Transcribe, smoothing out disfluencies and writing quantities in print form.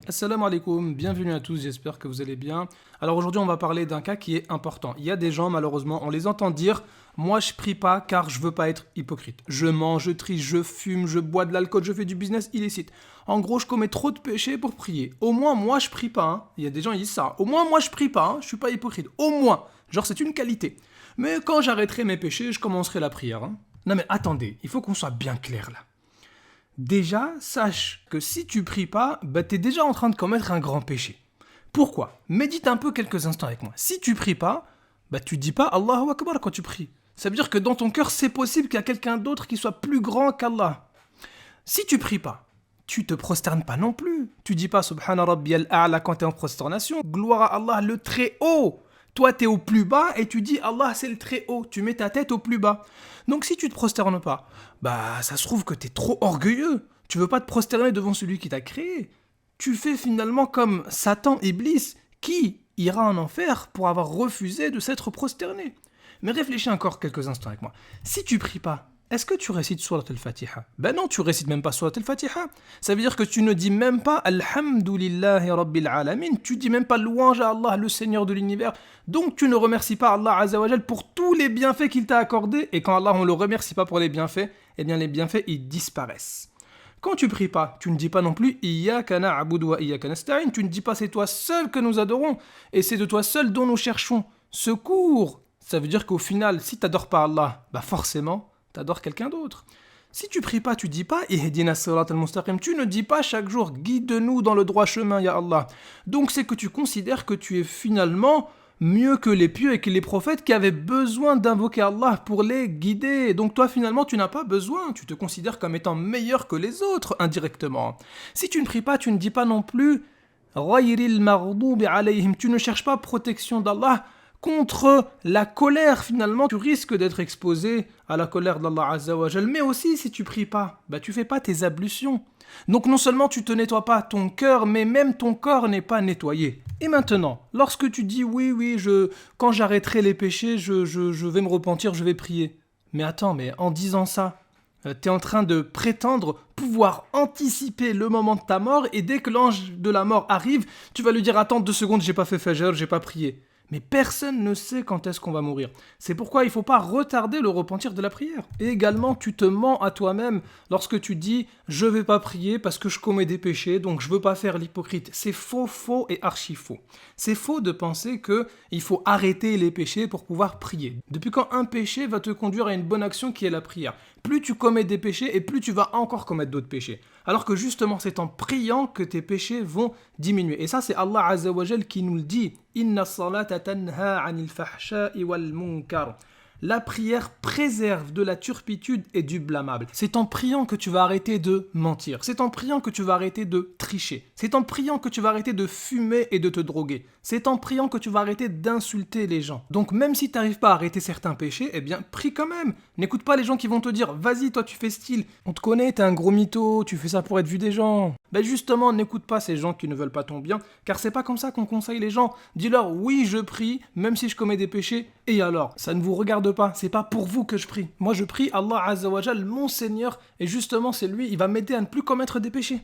Assalamu alaikum, bienvenue à tous, j'espère que vous allez bien. Alors aujourd'hui on va parler d'un cas qui est important. Il y a des gens malheureusement, on les entend dire « Moi je prie pas car je veux pas être hypocrite. Je mange, je triche, je fume, je bois de l'alcool, je fais du business illicite. En gros je commets trop de péchés pour prier. Au moins moi je prie pas. Hein. » Il y a des gens qui disent ça. « Au moins moi je prie pas, hein. Je suis pas hypocrite. Au moins. » Genre c'est une qualité. Mais quand j'arrêterai mes péchés, je commencerai la prière. Hein. Non mais attendez, il faut qu'on soit bien clair là. Déjà, sache que si tu pries pas, t'es déjà en train de commettre un grand péché. Pourquoi ? Médite un peu quelques instants avec moi. Si tu pries pas, tu dis pas Allahu Akbar quand tu pries. Ça veut dire que dans ton cœur, c'est possible qu'il y a quelqu'un d'autre qui soit plus grand qu'Allah. Si tu pries pas, tu te prosternes pas non plus. Tu dis pas Subhana Rabbiyal A'la quand tu es en prosternation. Gloire à Allah le très haut. Toi, tu es au plus bas et tu dis Allah, c'est le très haut. Tu mets ta tête au plus bas. Donc, si tu te prosternes pas, ça se trouve que tu es trop orgueilleux. Tu veux pas te prosterner devant celui qui t'a créé. Tu fais finalement comme Satan Iblis qui ira en enfer pour avoir refusé de s'être prosterné. Mais réfléchis encore quelques instants avec moi. Si tu pries pas, est-ce que tu récites Surat al-Fatiha ? Non, tu récites même pas Surat al-Fatiha. Ça veut dire que tu ne dis même pas Alhamdulillahi Rabbil Alamin. Tu dis même pas louange à Allah, le Seigneur de l'univers. Donc tu ne remercies pas Allah Azza wa Jal pour tous les bienfaits qu'il t'a accordés. Et quand Allah, on ne le remercie pas pour les bienfaits, eh bien les bienfaits, ils disparaissent. Quand tu pries pas, tu ne dis pas non plus Iyyaka na'budu wa iyyaka nasta'in. Tu ne dis pas c'est toi seul que nous adorons. Et c'est de toi seul dont nous cherchons secours. Ça veut dire qu'au final, si tu n'adores pas Allah, forcément, t'adores quelqu'un d'autre. Si tu pries pas, tu dis pas Ihdina sirat al-mustaqim. Tu ne dis pas chaque jour guide-nous dans le droit chemin, ya Allah. Donc c'est que tu considères que tu es finalement mieux que les pieux et que les prophètes qui avaient besoin d'invoquer Allah pour les guider. Donc toi finalement tu n'as pas besoin. Tu te considères comme étant meilleur que les autres indirectement. Si tu ne pries pas, tu ne dis pas non plus Ghayril maghdubi alayhim. Tu ne cherches pas protection d'Allah contre la colère, finalement, tu risques d'être exposé à la colère d'Allah Azza wa Jal. Mais aussi, si tu pries pas, tu fais pas tes ablutions. Donc non seulement tu te nettoies pas ton cœur, mais même ton corps n'est pas nettoyé. Et maintenant, lorsque tu dis oui, quand j'arrêterai les péchés, je vais me repentir, je vais prier. Mais attends, mais en disant ça, tu es en train de prétendre pouvoir anticiper le moment de ta mort, et dès que l'ange de la mort arrive, tu vas lui dire attends 2 secondes, j'ai pas fait Fajr, j'ai pas prié. Mais personne ne sait quand est-ce qu'on va mourir. C'est pourquoi il ne faut pas retarder le repentir de la prière. Et également, tu te mens à toi-même lorsque tu dis « Je ne vais pas prier parce que je commets des péchés, donc je ne veux pas faire l'hypocrite ». C'est faux et archi faux. C'est faux de penser qu'il faut arrêter les péchés pour pouvoir prier. Depuis quand un péché va te conduire à une bonne action qui est la prière ? Plus tu commets des péchés et plus tu vas encore commettre d'autres péchés. Alors que justement, c'est en priant que tes péchés vont diminuer. Et ça, c'est Allah Azza wa Jal qui nous le dit. Inna salata tanha anil fahsha'i wal munkar. La prière préserve de la turpitude et du blâmable. C'est en priant que tu vas arrêter de mentir. C'est en priant que tu vas arrêter de tricher. C'est en priant que tu vas arrêter de fumer et de te droguer. C'est en priant que tu vas arrêter d'insulter les gens. Donc même si tu n'arrives pas à arrêter certains péchés, prie quand même. N'écoute pas les gens qui vont te dire « Vas-y, toi tu fais style. On te connaît, t'es un gros mytho, tu fais ça pour être vu des gens. » Justement, n'écoute pas ces gens qui ne veulent pas ton bien, car c'est pas comme ça qu'on conseille les gens. Dis-leur « Oui, je prie, même si je commets des péchés. » Et alors, ça ne vous regarde pas, c'est pas pour vous que je prie. Moi je prie Allah Azza wa Jal, mon Seigneur, et justement c'est lui, il va m'aider à ne plus commettre des péchés.